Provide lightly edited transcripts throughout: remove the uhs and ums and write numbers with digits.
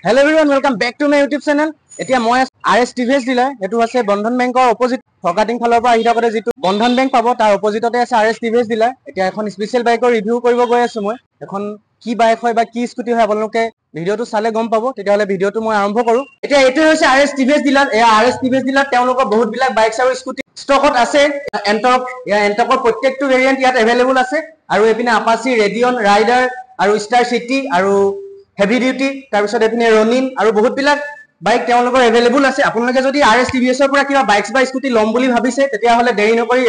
Hello everyone, welcome back to my YouTube channel. এতিয়া মই RS TVS dealer এটো আছে বন্ধন বেংকৰ অপোজিট ফৰকাটিং ফালৰ পৰা আহিটা কৰে যেটো বন্ধন বেংক পাব তাৰ অপোজিটতে আছে RS TVS ডিলাৰ। এতিয়া এখন স্পেশাল বাইকৰ ৰিভিউ কৰিব গৈ আছো মই। এখন কি বাইক হয় বা কি স্কুটি হয় আপোনালোকে ভিডিওটো চালে গম পাব। তেতিয়াহলে ভিডিওটো মই আৰম্ভ কৰো। এতিয়া এটো হৈছে RS TVS ডিলাৰ। এই RS TVS ডিলাৰ তেওঁলোকৰ বহুত বিলাক বাইক আৰু স্কুটি ষ্টকত আছে। এন্টকৰ প্ৰত্যেকটো ভেৰিয়েন্ট ইয়াত अवेलेबल আছে আৰু এপিনে আপাচি, ৰেডিয়ন, ৰাইডাৰ আৰু ষ্টাৰ সিটি আৰু হেভি ডিউটি তাৰপিছত এপিনে ৰনিন আৰু বহুত বিলাক বাইক তেওঁলোকৰ अवेलेबल আছে। আপোনালোকে যদি RS TVS ৰ পৰা কিবা বাইকস বা স্কুটি লম বুলি ভাবিছে তেতিয়া হলে দেৰি নকৰি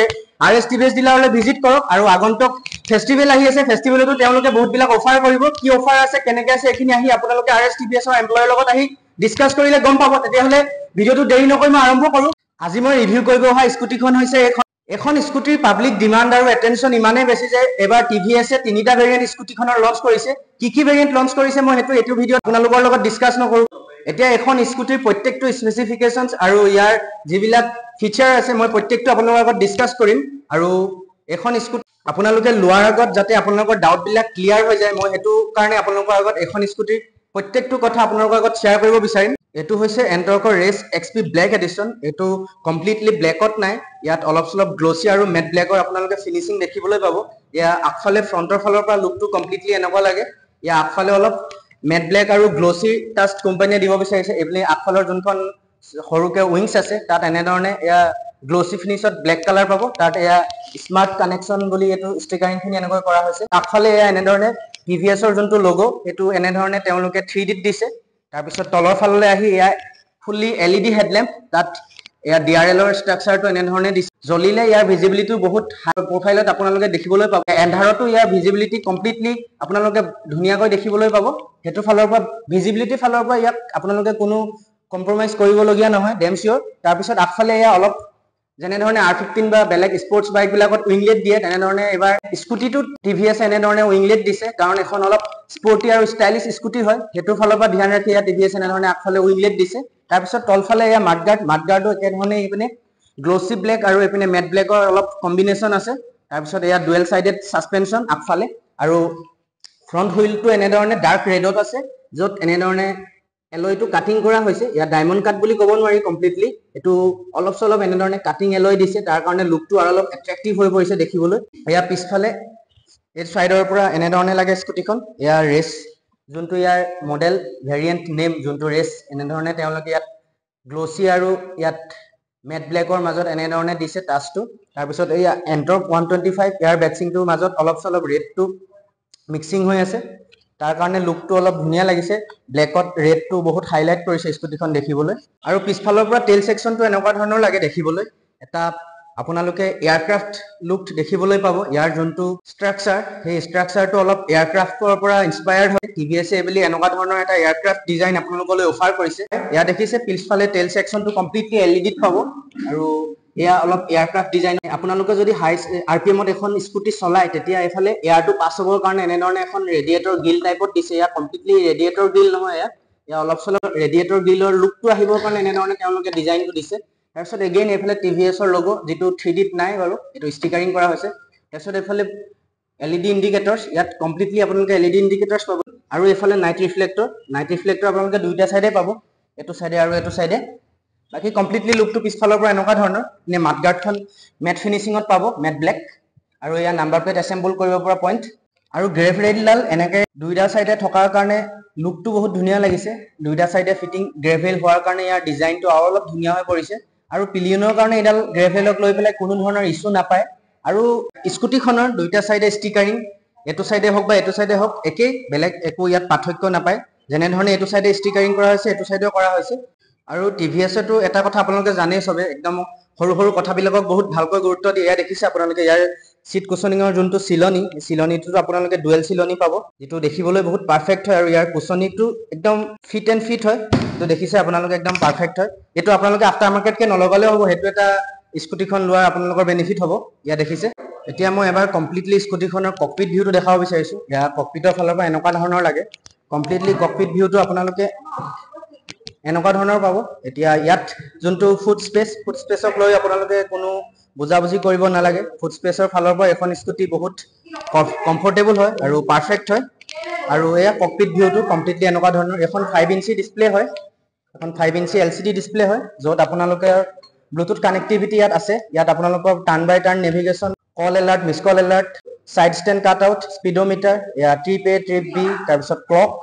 RS TVS ডিলাৰলৈ ভিজিট কৰক আৰু আগন্তুক ফেষ্টিভেল আহি আছে। ফেষ্টিভেলতো তেওঁলোকে বহুত বিলাক অফাৰ কৰিব। কি অফাৰ আছে কেনেকৈ আছে এখিনি আহি আপোনালোকে RS TVS ৰ এমপ্লয়ৰ লগত আহি ডিসকাস কৰিলে গম পাব। তেতিয়া হলে ভিডিওটো দেৰি নকৰি মই আৰম্ভ কৰো। আজি মই ৰিভিউ কৰিব অহা স্কুটিখন হৈছে এখন স্কুটিৰ পাব্লিক ডিমান্ড আৰু এটেনশন ইমানে বেছি যে এবাৰ TVS এ তিনিটা ভেৰিয়েন্ট স্কুটিখনৰ লঞ্চ কৰিছে। কি ভেৰিয়েন্ট লঞ্চ কৰিছে মই এইটো ভিডিওত আপোনালোকৰ লগত ডিসকাস নকৰো। এতিয়া এখন স্কুটিৰ প্ৰত্যেকটো স্পেসিফিকেশনস আৰু ইয়াৰ যিবিলাক ফিচাৰ আছে মই প্ৰত্যেকটো আপোনালোকৰ লগত ডিসকাস কৰিম আৰু এখন স্কুটি আপোনালোকে লোৱাৰ আগত যাতে আপোনালোকৰ ডাউট বিলাক ক্লিয়াৰ হৈ যায় মই হেতু কাৰণে আপোনালোকৰ আগত এখন স্কুটিৰ প্ৰত্যেকটো কথা আপোনালোকৰ আগত শেয়াৰ কৰিব বিচাৰিম। এটো হৈছে এন্টৰ্কৰ ৰেস XP ব্ল্যাক এডিশন। এটো কমপ্লিটলি ব্ল্যাকত নাই, ইয়াত অলপ সলপ গ্লসি আৰু মেট ব্ল্যাকৰ আপোনালোকে ফিনিশিং দেখিবলৈ পাব। ইয়া আগফালে ফ্ৰন্টৰ ফালৰ পৰা লুকটো কমপ্লিটলি এনেকুৱা লাগে। ইয়া আগফালে অলপ মেট ব্ল্যাক আৰু গ্লসি টাষ্ট কোম্পানীয়ে দিব বিচাৰিছে। এপ্লি আগফালৰ যোনখন সৰুকে উইংস আছে তাত এনে ধৰণে ইয়া গ্লসি ফিনিশত ব্ল্যাক কালাৰ পাব। তাত ইয়া স্মাৰ্ট কানেকশন বুলি এটো ষ্টিকাৰিং খিনি এনেকৈ কৰা হৈছে। আগফালে ইয়া এনে ধৰণে TVS ৰ যোনটো লোগো এটো এনে ধৰণে তেওঁলোকে 3D দিছে। তাৰপিছত তলৰ ফাললৈ আহি ইয়া ফুলি LED হেডল্যাম্প তাত ইয়া DRL ৰ ষ্ট্ৰাকচাৰটো এনে ধৰণে দিছে। জ্বলিলে ইয়াৰ ভিজিবিলিটি বহুত হাই প্ৰফাইলত আপোনালোকে দেখিবলৈ পাব। এন্ধাৰতো ইয়াৰ ভিজিবিলিটি কমপ্লিটলি আপোনালোকে ধুনিয়াকৈ দেখিবলৈ পাব। হেতু ফালৰ পৰা ভিজিবিলিটি ফালৰ পৰা ইয়াক আপোনালোকে কোনো কম্প্ৰমাইজ কৰিবলগীয়া নহয় ডেম শিওৰ। তাৰপিছত আগফালে ইয়া অলপ যেনে ধৰণে R15 বা বেলেগ স্পৰ্টছ বাইক বিলাকত উইংলেট দিয়ে তেনে ধৰণে এবাৰ স্কুটিটো TVS এনে ধৰণে উইংলেট দিছে কাৰণ এখন অলপ স্পৰ্টি আৰু ষ্টাইলিশ স্কুটি হয়। হেতু ফালৰ পৰা ধ্যান ৰাখি ইয়া TVS এনে ধৰণে আগফালে উইংলেট দিছে। তাৰপিছত তলফালে ইয়া মাডগাৰ্ডো একে ধৰণে ইপিনে গ্লসি ব্ল্যাক আৰু এপিনে মেট ব্ল্যাকৰ অলপ কম্বিনেশন আছে। তাৰপিছত ইয়া ডুৱেল সাইডেড সাসপেনশন আগফালে আৰু ফ্ৰন্ট হুইলটো এনে ধৰণে ডাৰ্ক ৰেডত আছে যত এনে ধৰণে এলয়টো কাটিং কৰা হৈছে। ইয়া ডায়মণ্ড কাট বুলি ক'ব নোৱাৰি কমপ্লিটলি, এটো অলপ সলপ এনে ধৰণে কাটিং এলয় দিছে তাৰ কাৰণে লুকটো আৰু অলপ এট্ৰাকটিভ হৈ পৰিছে দেখিবলৈ। ইয়া পিছফালে এই সাইডৰ পৰা এনে ধৰণে লাগে স্কুটিখন। ইয়া ৰেস যোনটো ইয়াৰ মডেল ভেৰিয়েন্ট নেম যোনটো ৰেস এনে ধৰণে তেওঁলোকে ইয়াত গ্লসি আৰু ইয়াত মেট ব্ল্যাকৰ মাজত এনে ধৰণে দিছে টাচটো। তাৰপিছত এই এন্টৰ্ক 125 ইয়াৰ বেটচিংটোৰ মাজত অলপ সলপ ৰেডটো মিক্সিং হৈ আছে তাৰ কাৰণে লুকটো অলপ ধুনিয়া লাগিছে। ব্ল্যাকত ৰেডটো বহুত হাইলাইট কৰিছে স্কুটিখন দেখিবলৈ। আৰু পিছফালৰ পৰা টেইল সেকশনটো এনেকুৱা ধৰণৰ লাগে দেখিবলৈ। এটা আপোনালোকে এয়াৰক্ৰাফট লুক দেখিবলৈ পাব। ইয়াৰ যোনটো ষ্ট্ৰাকচাৰ সেই ষ্ট্ৰাকচাৰটো অলপ এয়াৰক্ৰাফটৰ পৰা ইনস্পায়াৰ্ড হয়। TVS এ বুলি এনেকুৱা ধৰণৰ এটা এয়াৰক্ৰাফট ডিজাইন আপোনালোকলৈ অফাৰ কৰিছে। ইয়া দেখিছে পিছফালে টেইল সেকশনটো কমপ্লিটলি LED পাব আৰু এয়া অলপ এয়াৰক্ৰাফট ডিজাইন। আপোনালোকে যদি হাই RPM ত এখন স্কুটি চলাই তেতিয়া এফালে এয়াৰটো পাছ হ'বৰ কাৰণে এনে ধৰণে এখন ৰেডিয়েটৰ গিল টাইপত দিছে। ইয়া কমপ্লিটলি ৰেডিয়েটৰ গিল নহয়, ইয়া অলপ সলপ ৰেডিয়েটৰ গিলৰ লুকটো আহিবৰ কাৰণে এনে ধৰণে তেওঁলোকে ডিজাইনটো দিছে। তাৰপিছত এগেইন এফালে TVS ৰ লোগো যেটো 3D ত নাই বাৰু এটো ষ্টিকাৰিং কৰা হৈছে। তাৰপিছত এফালে LED ইন্ডিকেটৰ্স ইয়াত কমপ্লিটলি আপোনালোকে LED ইন্ডিকেটৰ্স পাব আৰু এফালে নাইট ৰিফ্লেক্টৰ আপোনালোকে দুইটা সাইডে পাব, এটো সাইডে আৰু এটো সাইডে। বাকি কমপ্লিটলি লুকটো পিছফালৰ পৰা এনেকুৱা ধৰণৰ। নে মাডগাৰ্ডখন মেট ফিনিশিংত পাব মেট ব্ল্যাক আৰু ইয়া নাম্বাৰ প্লেট এসেম্বল কৰিব পৰা পইণ্ট আৰু গ্ৰেভ ৰেডডাল এনেকৈ দুইটা সাইডে থকাৰ কাৰণে লুকটো বহুত ধুনিয়া লাগিছে। দুইটা সাইডে ফিটিং গ্ৰেভেল হোৱাৰ কাৰণে ইয়াৰ ডিজাইনটো আৰু অলপ ধুনিয়া হৈ পৰিছে আৰু পিলিয়নৰ কাৰণে এডাল গ্ৰেভেলক লৈ পেলাই কোনো ধৰণৰ ইস্যু নাপায়। আৰু স্কুটিখনৰ দুইটা সাইডে ষ্টিকাৰিং এটো সাইডে হওক বা এটো সাইডে হওক একেই, বেলেগ একো ইয়াত পাৰ্থক্য নাপায়। যেনে ধৰণে এটো সাইডে ষ্টিকাৰিং কৰা হৈছে এটো সাইডেও কৰা হৈছে। আৰু TVS এটো এটা কথা আপোনালোকে জানেই সবে একদম সৰু সৰু কথাবিলাকক বহুত ভালকৈ গুৰুত্ব দিয়ে। এয়া দেখিছে আপোনালোকে ইয়াৰ সিট কুশনিঙৰ যোনটো চিলনিটো আপোনালোকে ডুৱেল চিলনি পাব যেটো দেখিবলৈ বহুত পাৰফেক্ট হয় আৰু ইয়াৰ কুশনিটো একদম ফিট এণ্ড ফিট হয়। তো দেখিছে আপোনালোকে একদম পাৰফেক্ট হয়। এটো আপোনালোকে আফটাৰ মাৰ্কেট কে নলগালেও হ'ব, হেতু এটা স্কুটিখন লোৱাৰ আপোনালোকৰ বেনিফিট হ'ব। ইয়া দেখিছে। এতিয়া মই এবাৰ কমপ্লিটলি স্কুটিখনৰ ককপিট ভিউটো দেখাব বিচাৰিছো। ইয়া ককপিটৰ ফালৰ পৰা এনেকুৱা ধৰণৰ লাগে। কমপ্লিটলি ককপিট ভিউটো আপোনালোকে এনেকুৱা ধৰণৰ পাব। এতিয়া ইয়াত যোনটো ফুট স্পেচক লৈ আপোনালোকে কোনো বুজাবুজি কৰিব নালাগে। ফুট স্পেচৰ ফালৰ পৰা এখন স্কুটি বহুত কমফৰ্টেবল হয় আৰু পাৰফেক্ট হয়। আৰু এয়া ককপিট ভিউটো কমপ্লিটলি এনেকুৱা ধৰণৰ এখন 5 ইঞ্চি ডিসপ্লে হয় এখন 5 ইঞ্চি LCD ডিসপ্লে হয় য'ত আপোনালোকে ব্লুটুথ কানেক্টিভিটি ইয়াত আছে ইয়াত আপোনালোকৰ turn by turn navigation call alert miss call alert side stand cut out speedometer এয়া ট্ৰিপ এ ট্ৰিপ বি তাৰপিছত ক্লক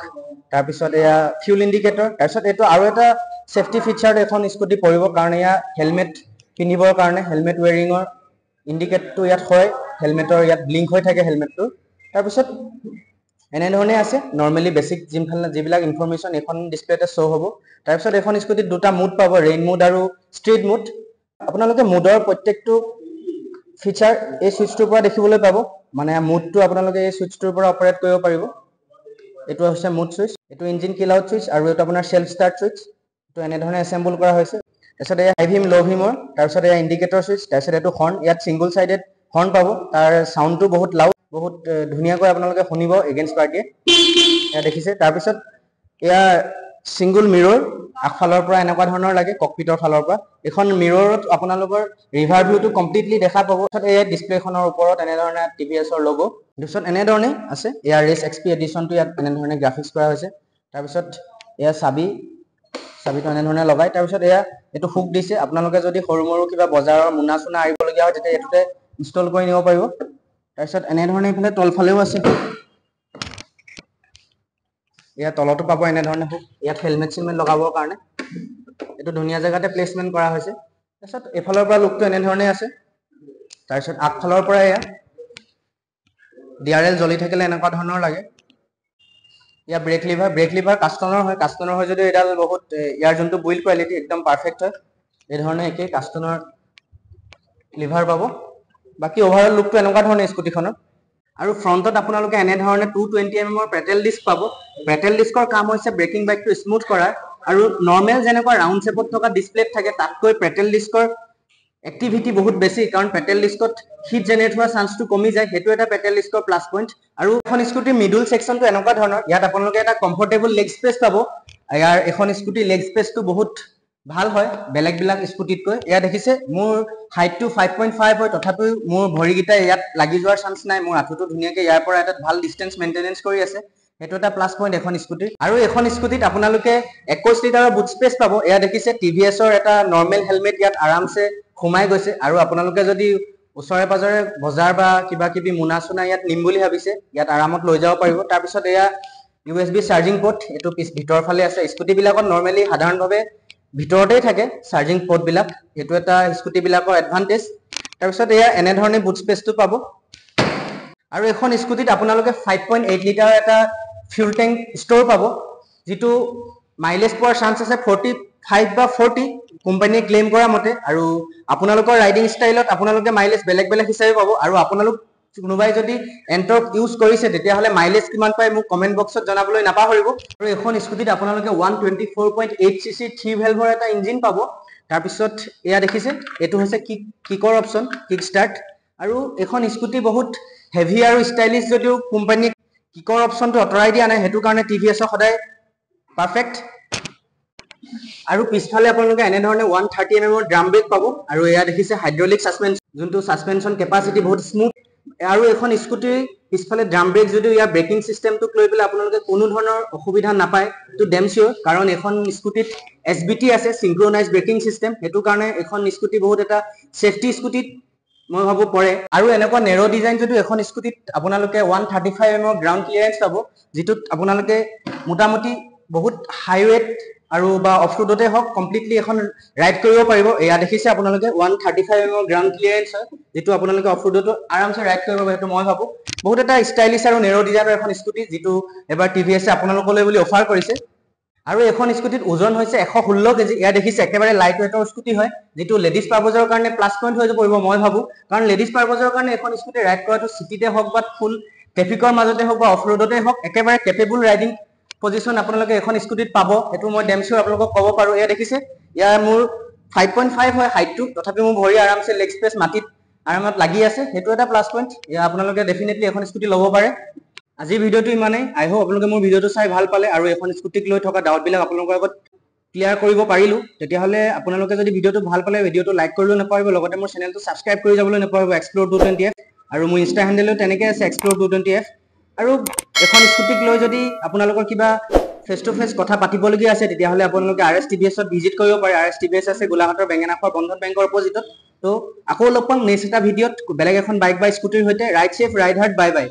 তাৰপিছত এয়া ফিউল ইণ্ডিকেটৰ তাৰপিছত এইটো আৰু এটা সেফটি ফিচাৰ এখন স্কুটি পৰিব কাৰণ এয়া হেলমেট পিন্ধিবৰ কাৰণে হেলমেট ওয়েৰিঙৰ ইণ্ডিকেটটো ইয়াত হয় হেলমেটৰ ইয়াত ব্লিংক হৈ থাকে হেলমেটটো তাৰপিছত এনেধৰণে আছে নৰ্মেলি বেসিক যিবিলাক ইনফৰমেশ্যন এখন ডিসপ্লেতে শ্ব' হ'ব তাৰপিছত এখন স্কুটিত দুটা মুড পাব ৰেইন মুড আৰু ষ্ট্ৰীট মুড আপোনালোকে মুডৰ প্ৰত্যেকটো ফিচাৰ এই সুইচটোৰ পৰা দেখিবলৈ পাব মানে মুডটো আপোনালোকে এই সুইচটোৰ পৰা অপাৰেট কৰিব পাৰিব এইটো হৈছে মুড সুইচ এইটো ইঞ্জিন কিল আউট সুইচ আৰু এইটো আপোনাৰ সেলফ ষ্টাৰ্ট সুইচ তো এনেধৰণে এসেম্বল কৰা হৈছে তাৰপিছত এই হাই ভিম লো ভিমৰ তাৰপিছত এই ইণ্ডিকেটৰ সুইচ তাৰপিছত এইটো হৰ্ন ইয়াত সিঙ্গল সাইডেড হৰ্ন পাব তাৰ সাউন্ডটো বহুত লাউড বহুত ধুনীয়াকৈ আপোনালোকে শুনিব এগেইনষ্ট পাৰ্টিয়ে এয়া দেখিছে তাৰপিছত এয়া সিঙ্গল মিৰৰ আগফালৰ পৰা এনেকুৱা ধৰণৰ লাগে ককপিটৰ ফালৰ পৰা এখন মিৰৰত আপোনালোকৰ ৰিভাৰ ভিউটো কমপ্লিটলি দেখা পাব এই ডিসপ্লেখনৰ ওপৰত এনেধৰণে টিভিএছৰ লোগো তাৰপিছত এনেধৰণে আছে এয়া ৰেচ এক্সপি এডিশনটো ইয়াত এনেধৰণে গ্ৰাফিক্স কৰা হৈছে তাৰপিছত এয়া চাবিটো এনেধৰণে লগাই তাৰপিছত এয়া এইটো হুক দিছে আপোনালোকে যদি সৰু মৰু কিবা বজাৰৰ মুনা চুনা আৰিবলগীয়া হয় তেতিয়া এইটোতে ইনষ্টল কৰি নিব পাৰিব তাৰপিছত এনেধৰণে ইফালে তলফালেও আছে এয়া তলতো পাব এনেধৰণে হুক ইয়াত হেলমেট সিলমেট লগাবৰ কাৰণে এইটো ধুনীয়া জেগাতে প্লেচমেন্ট কৰা হৈছে তাৰপিছত এফালৰ পৰা লুকটো এনেধৰণে আছে তাৰপিছত আগফালৰ পৰা এয়া ডিআৰএল জ্বলি থাকিলে এনেকুৱা ধৰণৰ লাগে ইয়া ব্ৰেক লিভাৰ কাষ্টনৰ হয় যদি এডাল বহুত ইয়াৰ যোনটো বিল্ড কোৱালিটি একদম পাৰফেক্ট হয় এই ধৰণে একে কাষ্টনৰ লিভাৰ পাব বাকি ওভাৰঅল লুকটো এনেকুৱা ধৰণে স্কুটিখনৰ আৰু ফ্ৰণ্টত আপোনালোকে এনেধৰণে 220 mm পেটেল ডিস্ক পাব পেটেল ডিস্কৰ কাম হৈছে ব্ৰেকিং বাইকটো স্মুথ কৰা আৰু নৰ্মেল যেনেকুৱা ৰাউণ্ড শেপত থকা ডিসপ্লেত থাকে তাতকৈ পেটেল ডিস্কৰ এক্টিভিটি বহুত বেছি কাৰণ পেটেল ডিস্কত হিট জেনাৰেট হোৱা চান্সটো কমি যায় হেতু এটা পেটেল ডিস্কৰ প্লাস পইণ্ট আৰু এখন স্কুটিৰ মিডল সেকশনটো এনেকুৱা ধৰণৰ ইয়াত আপোনালোকে এটা কমফৰ্টেবল লেগ স্পেচ পাব ইয়াৰ এখন স্কুটি লেগ স্পেচটো বহুত ভাল হয় বেলেগ বিলাক স্কুটিতকৈ এয়া দেখিছে মোৰ হাইটটো 5.5 হয় তথাপিও মোৰ ভৰিগিটা ইয়াত লাগি যোৱাৰ চান্স নাই মোৰ আঁঠুটো ধুনীয়াকৈ ইয়াৰ পৰা এটা ভাল ডিসটেন্স মেইনটেনেন্স কৰি আছে হেতু এটা প্লাস পইণ্ট এখন স্কুটি আৰু এখন স্কুটিত আপোনালোকে 21 লিটাৰৰ বুট স্পেচ পাব এয়া দেখিছে টিভিএছৰ এটা নৰ্মেল হেলমেট ইয়াত আৰামছে ঘুমাই গৈছে আৰু আপোনালোকে যদি ওচৰে পাজৰে বজাৰ বা কিবা কিবি মুনা চুনা ইয়াত নিম বুলি ভাবিছে ইয়াত আৰামত লৈ যাব পাৰিব তাৰ পিছত এয়া USB চাৰ্জিং পোৰ্ট এটো পিছ ভিতৰ ফালে আছে স্কুটি বিলাকত নৰ্মেলি সাধাৰণভাৱে ভিতৰতেই থাকে চাৰ্জিং পোৰ্ট বিলাক এটো এটা স্কুটি বিলাকৰ এডভান্টেজ তাৰ পিছত এয়া এনে ধৰণে বুট স্পেচটো পাব আৰু এখন স্কুটিত আপোনালোকে 5.8 লিটাৰ এটা ফিউল ট্যাঙ্ক ষ্ট'ৰ পাব যেটো মাইলেজ পোৱাৰ চান্স আছে 45 বা 40 কোম্পানীয়ে ক্লেম কৰা মতে আৰু আপোনালোকৰ ৰাইডিং ষ্টাইলত আপোনালোকে মাইলেজ বেলেগ বেলেগ হিচাপে পাব আৰু আপোনালোক কোনোবাই যদি এন্টৰ্ক ইউজ কৰিছে তেতিয়া হলে মাইলেজ কিমান পায় মোক কমেন্ট বক্সত জনাবলৈ নাপাহৰিব আৰু এখন স্কুটিত আপোনালোকে 124.8 সিসি 3 ভেলভৰ এটা ইঞ্জিন পাব তাৰ পিছত এয়া দেখিছে এটো হৈছে কিকৰ অপচন কিক ষ্টাৰ্ট আৰু এখন স্কুটি বহুত হেভি আৰু ষ্টাইলিশ যদিও কোম্পানী কিকৰ অপচনটো অতৰাই দিয়া নাই হেতু কাৰণে টিভিএছ সদায় পাৰফেক্ট আৰু পিছফালে আপোনালোকে এনে ধৰণে 130 mm ড্ৰাম ব্ৰেক পাব আৰু এয়া দেখিছে হাইড্ৰলিক সাসপেনশন যোনটো সাসপেনশন কেপাসিটি বহুত স্মুথ আৰু এখন স্কুটি পিছফালে ড্ৰাম ব্ৰেক যদিও ইয়াৰ ব্ৰেকিং সিস্টেমটোক লৈ পেলাই আপোনালোকে কোনো ধৰণৰ অসুবিধা নাপায় তো ডেম শিওৰ কাৰণ এখন স্কুটিত এসবিটি আছে সিনক্ৰনাইজ ব্ৰেকিং সিস্টেম হেতু কাৰণে এখন স্কুটি বহুত এটা সেফটি স্কুটিত মই ভাবো পৰে আৰু এনেকুৱা নেৰো ডিজাইন যদিও এখন স্কুটিত আপোনালোকে 135 mm গ্ৰাউণ্ড ক্লিয়াৰেন্স পাব যেটোত আপোনালোকে মোটামুটি বহুত হাই ৱেট আৰু বা অফৰোডতে হক কমপ্লিটলি এখন ৰাইড কৰিব পাৰিব এয়া দেখিছে আপোনালোকে 135 mm গ্ৰাউণ্ড ক্লিয়াৰেন্স হয় যেটো আপোনালোকে অফৰোডতো আৰামছে ৰাইড কৰিব পাৰিব হেতু মই ভাবো বহুত এটা ষ্টাইলিশ আৰু নেৰো ডিজাইনৰ এখন স্কুটি যেটো এবাৰ টিভিএছ আপোনালোকলৈ বুলি অফাৰ কৰিছে আৰু এখন স্কুটিত ওজন হৈছে 116 কেজি এয়া দেখিছে একেবাৰে লাইট ৱেটৰ স্কুটি হয় যেটো লেডিজ পাৰপজৰ কাৰণে প্লাস পইণ্ট হৈ পৰিব মই ভাবো কাৰণ লেডিজ পাৰপজৰ কাৰণে এখন স্কুটি ৰাইড কৰাটো সিটিতে হক বা ফুল ট্ৰেফিকৰ মাজতে হক বা অফৰোডতে হক একেবাৰে কেপেবল ৰাইডিং পজিশন আপোনালোকে এখন স্কুটিত পাব এটো মই ডেম শিওৰ আপোনালোকক ক'ব পাৰো এয়া দেখিছে ইয়াৰ মোৰ 5.5 হয় হাইটটো তথাপি মোৰ ভৰি আৰামছে লেগ স্পেচ মাটিত আৰামত লাগি আছে হেতু এটা প্লাস পইণ্ট ইয়া আপোনালোকে ডেফিনেটলি এখন স্কুটি ল'ব পাৰে আজি ভিডিওটো ইমানেই আই হোপ আপোনালোকে মোৰ ভিডিওটো চাই ভাল পালে আৰু এখন স্কুটিক লৈ থকা ডাউট বিলাক আপোনালোকৰ আগত ক্লিয়াৰ কৰিব পাৰিলো তেতিয়া হলে আপোনালোকে যদি ভিডিওটো ভাল পালে ভিডিওটো লাইক কৰিবলৈ নাপাহৰিব লগতে মোৰ চেনেলটো সাবস্ক্ৰাইব কৰি যাবলৈ নাপাহৰিব এক্সপ্লোৰ 220f আৰু মোৰ ইনষ্টা হেণ্ডেলও তেনেকৈ আছে এক্সপ্লোৰ 220f আৰু এখন স্কুটিক লৈ যদি আপোনালোকৰ কিবা ফেচ টু ফেচ কথা পাতিবলগীয়া আছে তেতিয়াহ'লে আপোনালোকে RS TVS ভিজিট কৰিব পাৰে। RS TVS আছে গোলাঘাটৰ বেঙেনাখোৱা বন্ধন বেংকৰ অপজিটত। তো আকৌ লগ পাম নেক্সট এটা ভিডিঅ'ত বেলেগ এখন বাইক বা স্কুটিৰ সৈতে। Ride safe, ride hard, bye বাই।